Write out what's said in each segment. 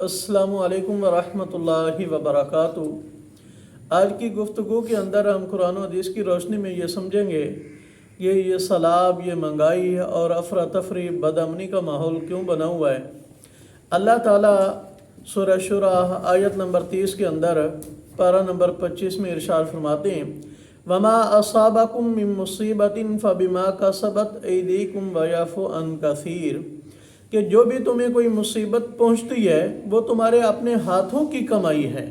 السلام علیکم ورحمۃ اللہ وبرکاتہ۔ آج کی گفتگو کے اندر ہم قرآن و حدیث کی روشنی میں یہ سمجھیں گے کہ یہ سیلاب، یہ مہنگائی اور افراتفری بد امنی کا ماحول کیوں بنا ہوا ہے۔ اللہ تعالیٰ سورہ شورى آیت نمبر 30 کے اندر پارہ نمبر 25 میں ارشاد فرماتے ہیں وَمَا أَصَابَكُم مِّن مُّصِيبَةٍ فَبِمَا كَسَبَتْ أَيْدِيكُمْ وَيَعْفُو عَن كَثِيرٍ، کہ جو بھی تمہیں کوئی مصیبت پہنچتی ہے وہ تمہارے اپنے ہاتھوں کی کمائی ہے،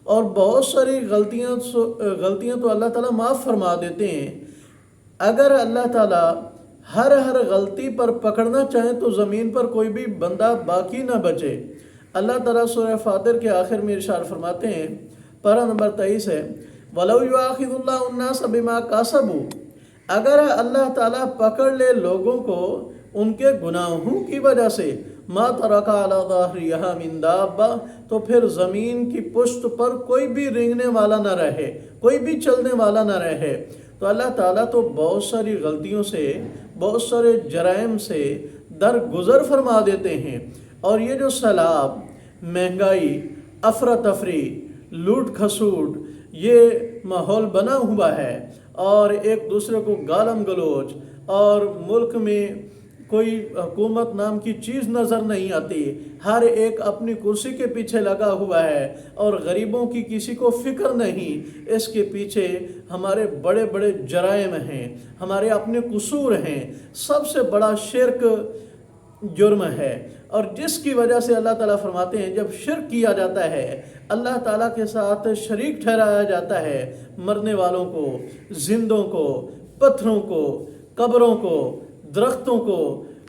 اور بہت ساری غلطیاں تو اللہ تعالیٰ معاف فرما دیتے ہیں۔ اگر اللہ تعالیٰ ہر غلطی پر پکڑنا چاہیں تو زمین پر کوئی بھی بندہ باقی نہ بچے۔ اللہ تعالیٰ سورہ فاطر کے آخر میں ارشاد فرماتے ہیں، پارہ نمبر 23 ہے وَلَوْ يُؤَاخِذُ اللَّهُ النَّاسَ بِمَا كَسَبُوا، اگر اللہ تعالیٰ پکڑ لے لوگوں کو ان کے گناہوں کی وجہ سے مَا تَرَكَ عَلَى ظَهْرِهَا مِن دَابَّةٍ، تو پھر زمین کی پشت پر کوئی بھی رینگنے والا نہ رہے، کوئی بھی چلنے والا نہ رہے۔ تو اللہ تعالیٰ تو بہت ساری غلطیوں سے، بہت سارے جرائم سے درگزر فرما دیتے ہیں، اور یہ جو سیلاب، مہنگائی، افراتفری، لوٹ کھسوٹ، یہ ماحول بنا ہوا ہے، اور ایک دوسرے کو گالم گلوچ، اور ملک میں کوئی حکومت نام کی چیز نظر نہیں آتی، ہر ایک اپنی کرسی کے پیچھے لگا ہوا ہے، اور غریبوں کی کسی کو فکر نہیں۔ اس کے پیچھے ہمارے بڑے بڑے جرائم ہیں، ہمارے اپنے قصور ہیں۔ سب سے بڑا شرک جرم ہے، اور جس کی وجہ سے اللہ تعالیٰ فرماتے ہیں جب شرک کیا جاتا ہے، اللہ تعالیٰ کے ساتھ شریک ٹھہرایا جاتا ہے، مرنے والوں کو، زندوں کو، پتھروں کو، قبروں کو، درختوں کو،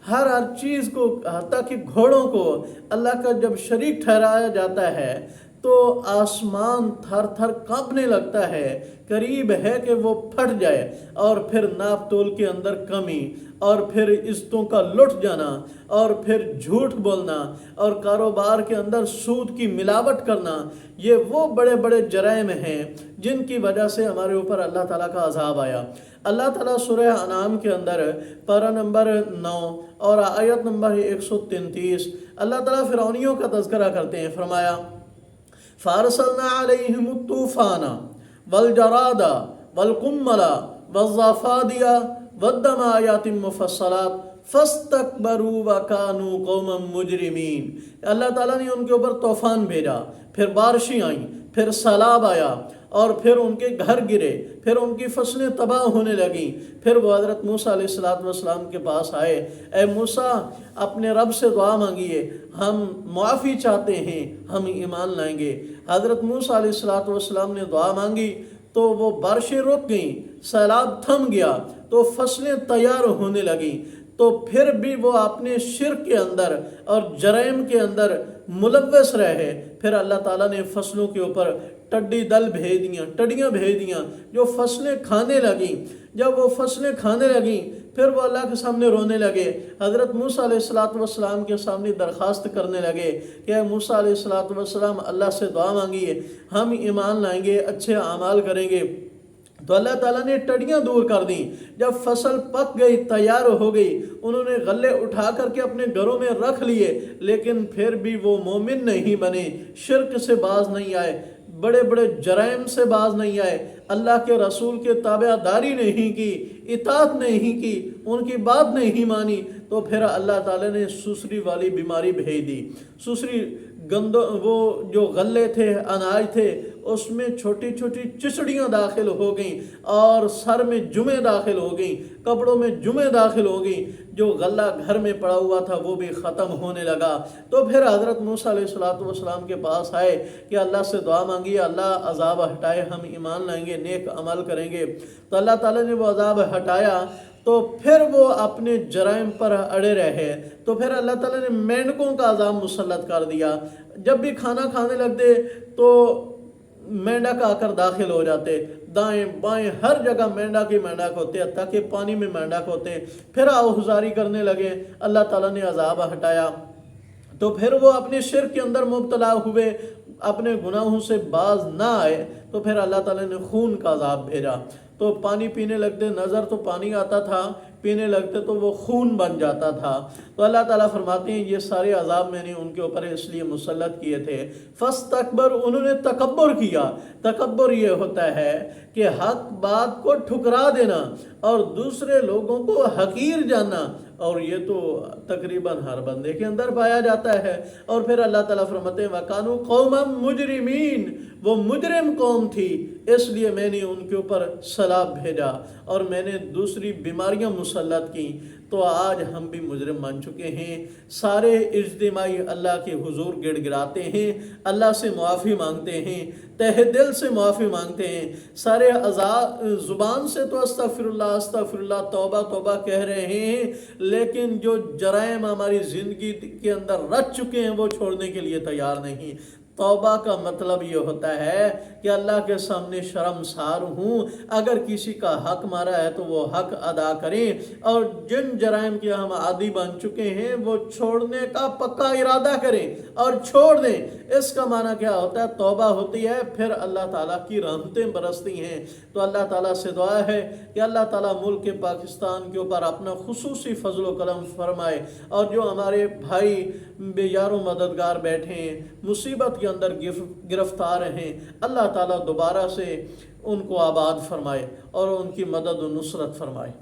ہر چیز کو، حتیٰ کہ گھوڑوں کو اللہ کا جب شریک ٹھہرایا جاتا ہے تو آسمان تھر تھر کانپنے لگتا ہے، قریب ہے کہ وہ پھٹ جائے، اور پھر ناپ تول کے اندر کمی، اور پھر عزتوں کا لٹ جانا، اور پھر جھوٹ بولنا، اور کاروبار کے اندر سود کی ملاوٹ کرنا، یہ وہ بڑے بڑے جرائم ہیں جن کی وجہ سے ہمارے اوپر اللہ تعالیٰ کا عذاب آیا۔ اللہ تعالیٰ سورہ انعام کے اندر پارہ نمبر 9 اور آیت نمبر 133 اللہ تعالیٰ فرعونیوں کا تذکرہ کرتے ہیں، فرمایا فَأَرْسَلْنَا عَلَيْهِمُ الطُّوفَانَ وَالْجَرَادَ وَالْقُمَّلَ وَالضَّفَادِيَ وَالدَّمَ آيَاتٍ مُفَصَّلَاتٍ فَاسْتَكْبَرُوا وَكَانُوا قَوْمًا مُجْرِمِينَ۔ اللہ تعالیٰ نے ان کے اوپر طوفان بھیجا، پھر بارشیں آئیں، پھر سیلاب آیا، اور پھر ان کے گھر گرے، پھر ان کی فصلیں تباہ ہونے لگیں۔ پھر وہ حضرت موسیٰ علیہ السلام کے پاس آئے، اے موسیٰ اپنے رب سے دعا مانگیے، ہم معافی چاہتے ہیں، ہم ایمان لائیں گے۔ حضرت موسیٰ علیہ السلام نے دعا مانگی تو وہ بارشیں رک گئیں، سیلاب تھم گیا، تو فصلیں تیار ہونے لگیں۔ تو پھر بھی وہ اپنے شرک کے اندر اور جرائم کے اندر ملوث رہے۔ پھر اللہ تعالیٰ نے فصلوں کے اوپر ٹڈی دل بھیج دیاں، ٹڈیاں بھیج دیاں جو فصلیں کھانے لگیں۔ جب وہ فصلیں کھانے لگیں پھر وہ اللہ کے سامنے رونے لگے، حضرت موسیٰ علیہ السلام کے سامنے درخواست کرنے لگے کہ اے موسیٰ علیہ السلام اللہ سے دعا مانگیے، ہم ایمان لائیں گے، اچھے اعمال کریں گے۔ تو اللہ تعالیٰ نے ٹڈیاں دور کر دیں۔ جب فصل پک گئی، تیار ہو گئی، انہوں نے غلے اٹھا کر کے اپنے گھروں میں رکھ لیے، لیکن پھر بھی وہ مومن نہیں بنے، شرک سے باز نہیں آئے، بڑے بڑے جرائم سے باز نہیں آئے، اللہ کے رسول کے تابع داری نہیں کی، اطاعت نہیں کی، ان کی بات نہیں مانی، تو پھر اللہ تعالیٰ نے سسری والی بیماری بھیج دی۔ سسری وہ جو غلے تھے، اناج تھے، اس میں چھوٹی چھوٹی چچڑیاں داخل ہو گئیں، اور سر میں جمیں داخل ہو گئیں، کپڑوں میں جمیں داخل ہو گئیں، جو غلہ گھر میں پڑا ہوا تھا وہ بھی ختم ہونے لگا۔ تو پھر حضرت موسیٰ علیہ السلام کے پاس آئے کہ اللہ سے دعا مانگی، اللہ عذاب ہٹائے، ہم ایمان لائیں گے، نیک عمل کریں گے۔ تو اللہ تعالیٰ نے وہ عذاب ہٹایا، تو پھر وہ اپنے جرائم پر اڑے رہے۔ تو پھر اللہ تعالیٰ نے مینڈکوں کا عذاب مسلط کر دیا۔ جب بھی کھانا کھانے لگتے تو مینڈک آ کر داخل ہو جاتے، دائیں بائیں ہر جگہ مینڈک ہی مینڈک ہوتے، حتیٰ کہ پانی میں مینڈک ہوتے۔ پھر آہوزاری کرنے لگے، اللہ تعالیٰ نے عذاب ہٹایا۔ تو پھر وہ اپنے شرک کے اندر مبتلا ہوئے، اپنے گناہوں سے باز نہ آئے، تو پھر اللہ تعالیٰ نے خون کا عذاب بھیجا۔ تو پانی پینے لگتے، نظر تو پانی آتا تھا، پینے لگتے تو وہ خون بن جاتا تھا۔ تو اللہ تعالیٰ فرماتے ہیں یہ سارے عذاب میں نے ان کے اوپر اس لیے مسلط کیے تھے، فاستکبر، انہوں نے تکبر کیا۔ تکبر یہ ہوتا ہے کہ حق بات کو ٹھکرا دینا اور دوسرے لوگوں کو حقیر جاننا، اور یہ تو تقریباً ہر بندے کے اندر پایا جاتا ہے۔ اور پھر اللہ تعالیٰ فرماتے ہیں وَكَانُوا قَوْمًا مُجْرِمِينَ، وہ مجرم قوم تھی، اس لیے میں نے ان کے اوپر سیلاب بھیجا اور میں نے دوسری بیماریاں مسلط کی۔ تو آج ہم بھی مجرم بن چکے ہیں، سارے اجتماعی اللہ کے حضور گڑ گڑاتے ہیں، اللہ سے معافی مانگتے ہیں، تہ دل سے معافی مانگتے ہیں، سارے زبان سے تو استغفر اللہ توبہ توبہ کہہ رہے ہیں، لیکن جو جرائم ہماری زندگی کے اندر رچ چکے ہیں وہ چھوڑنے کے لیے تیار نہیں۔ توبہ کا مطلب یہ ہوتا ہے کہ اللہ کے سامنے شرمسار ہوں، اگر کسی کا حق مارا ہے تو وہ حق ادا کریں، اور جن جرائم کے ہم عادی بن چکے ہیں وہ چھوڑنے کا پکا ارادہ کریں اور چھوڑ دیں۔ اس کا معنی کیا ہوتا ہے؟ توبہ ہوتی ہے، پھر اللہ تعالیٰ کی رحمتیں برستی ہیں۔ تو اللہ تعالیٰ سے دعا ہے کہ اللہ تعالیٰ ملک پاکستان کے اوپر اپنا خصوصی فضل و کرم فرمائے، اور جو ہمارے بھائی بے یار و مددگار بیٹھے ہیں، مصیبت کے اندر گرفتار ہیں، اللہ تعالیٰ دوبارہ سے ان کو آباد فرمائے اور ان کی مدد و نصرت فرمائے۔